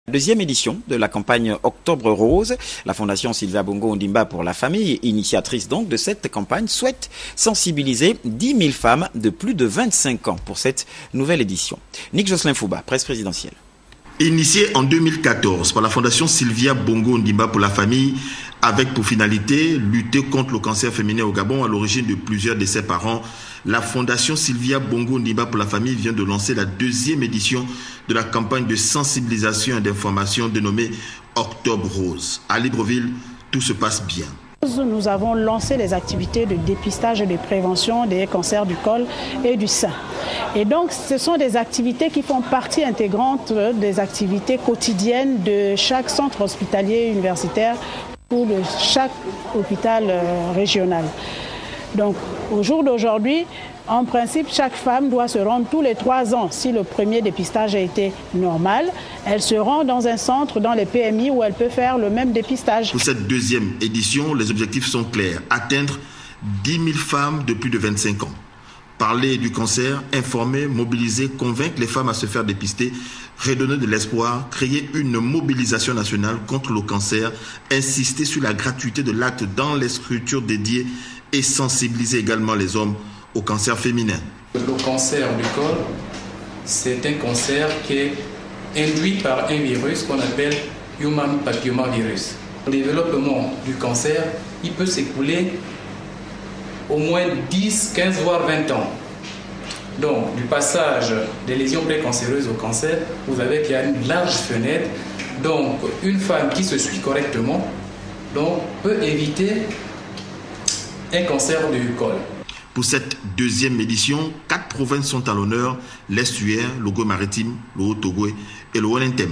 Deuxième édition de la campagne Octobre Rose. La Fondation Sylvia Bongo Ondimba pour la famille, initiatrice donc de cette campagne, souhaite sensibiliser 10 000 femmes de plus de 25 ans pour cette nouvelle édition. Nick Jocelyn Fouba, presse présidentielle. Initié en 2014 par la Fondation Sylvia Bongo Ondimba pour la famille, avec pour finalité lutter contre le cancer féminin au Gabon, à l'origine de plusieurs décès par an, la Fondation Sylvia Bongo Ondimba pour la famille vient de lancer la deuxième édition de la campagne de sensibilisation et d'information dénommée Octobre Rose. À Libreville, tout se passe bien. Nous avons lancé les activités de dépistage et de prévention des cancers du col et du sein. Et donc, ce sont des activités qui font partie intégrante des activités quotidiennes de chaque centre hospitalier universitaire ou de chaque hôpital régional. Donc, au jour d'aujourd'hui, en principe, chaque femme doit se rendre tous les 3 ans. Si le premier dépistage a été normal, elle se rend dans un centre, dans les PMI, où elle peut faire le même dépistage. Pour cette deuxième édition, les objectifs sont clairs. Atteindre 10 000 femmes de plus de 25 ans. Parler du cancer, informer, mobiliser, convaincre les femmes à se faire dépister, redonner de l'espoir, créer une mobilisation nationale contre le cancer, insister sur la gratuité de l'acte dans les structures dédiées et sensibiliser également les hommes au cancer féminin. Le cancer du col, c'est un cancer qui est induit par un virus qu'on appelle Human Papillomavirus. Le développement du cancer, il peut s'écouler au moins 10, 15, voire 20 ans. Donc, du passage des lésions précancéreuses au cancer, vous avez qu'il y a une large fenêtre. Donc, une femme qui se suit correctement peut éviter un cancer du col. Pour cette deuxième édition, 4 provinces sont à l'honneur: l'Est-Uer, le Goué-Maritime, le Haut-Togo et le Wellington.